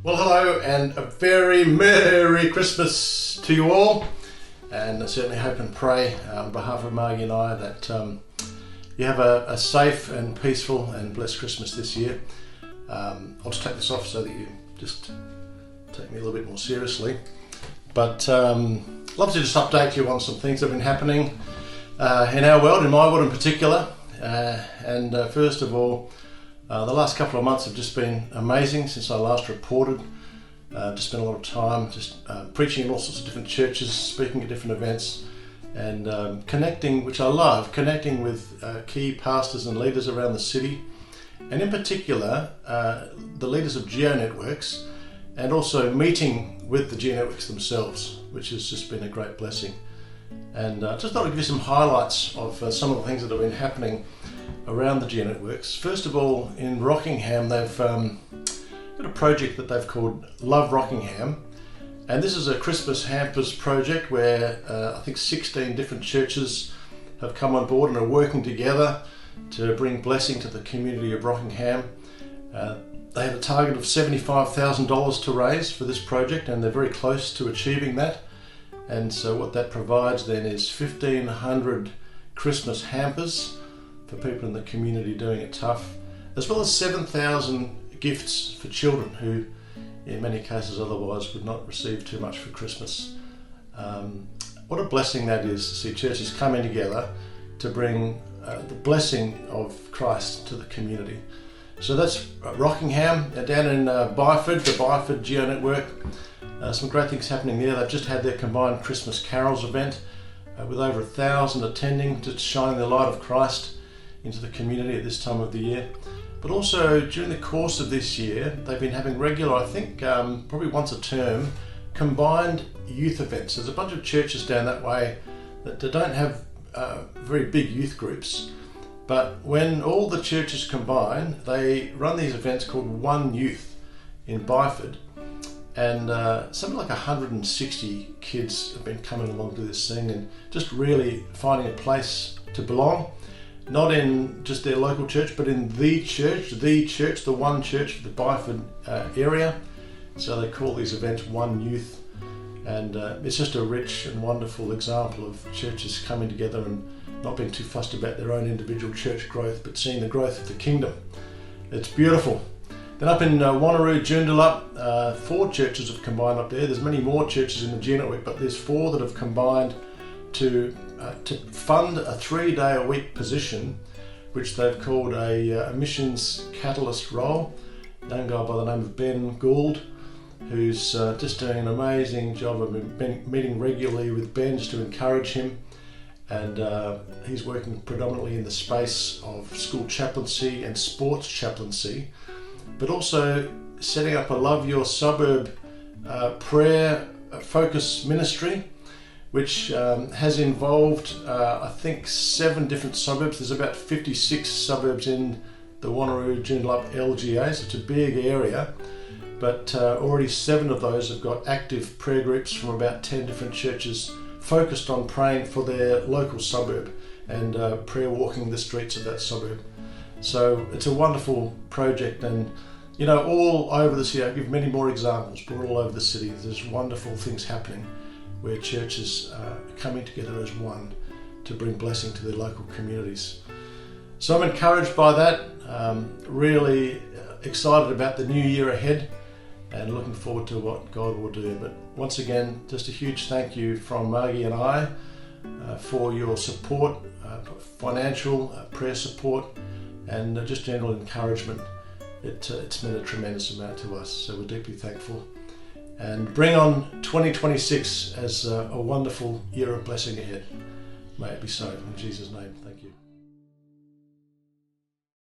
Well, hello and a very Merry Christmas to you all, and I certainly hope and pray on behalf of Margie and I that you have a safe and peaceful and blessed Christmas this year. I'll just take this off so that you just take me a little bit more seriously, but love to just update you on some things that have been happening in our world, in my world in particular, and first of all, the last couple of months have just been amazing since I last reported. Just spent a lot of time just preaching in all sorts of different churches, speaking at different events, and connecting, which I love, connecting with key pastors and leaders around the city, and in particular the leaders of GeoNetworks, and also meeting with the GeoNetworks themselves, which has just been a great blessing. And just thought I'd give you some highlights of some of the things that have been happening around the GeoNetworks. First of all, in Rockingham, they've got a project that they've called Love Rockingham, and this is a Christmas hampers project where I think 16 different churches have come on board and are working together to bring blessing to the community of Rockingham. They have a target of $75,000 to raise for this project, and they're very close to achieving that. And so what that provides then is 1,500 Christmas hampers for people in the community doing it tough, as well as 7,000 gifts for children who in many cases otherwise would not receive too much for Christmas. What a blessing that is to see churches coming together to bring the blessing of Christ to the community. So that's Rockingham. Down in Byford, the Byford GeoNetwork, some great things happening there. They've just had their combined Christmas carols event with over 1,000 attending, just shining the light of Christ into the community at this time of the year. But also during the course of this year, they've been having regular, I think probably once a term, combined youth events. There's a bunch of churches down that way that don't have very big youth groups, but when all the churches combine, they run these events called One Youth in Byford, and something like 160 kids have been coming along to this thing and just really finding a place to belong, not in just their local church, but in the church, the one church for the Byford area. So they call these events One Youth, and it's just a rich and wonderful example of churches coming together and not being too fussed about their own individual church growth, but seeing the growth of the kingdom. It's beautiful. Then up in Wanneroo, Joondalup, 4 churches have combined up there. There's many more churches in the GeoNetwork, but there's 4 that have combined to fund a 3-day-a-week position, which they've called a missions catalyst role. A young guy by the name of Ben Gould, who's just doing an amazing job. I've been meeting regularly with Ben just to encourage him, and he's working predominantly in the space of school chaplaincy and sports chaplaincy, but also setting up a Love Your Suburb prayer focus ministry, which has involved I think 7 different suburbs. There's about 56 suburbs in the Wanneroo Joondalup LGA, so it's a big area, but already 7 of those have got active prayer groups from about 10 different churches focused on praying for their local suburb and prayer walking the streets of that suburb. So it's a wonderful project, and you know, all over the city, I'll give many more examples, but all over the city there's wonderful things happening where churches are coming together as one to bring blessing to their local communities. So I'm encouraged by that, really excited about the new year ahead, and looking forward to what God will do. But once again, just a huge thank you from Margie and I for your support, financial, prayer support, and just general encouragement. It's meant a tremendous amount to us, so we're deeply thankful. And bring on 2026 as a wonderful year of blessing ahead. May it be so, in Jesus' name. Thank you.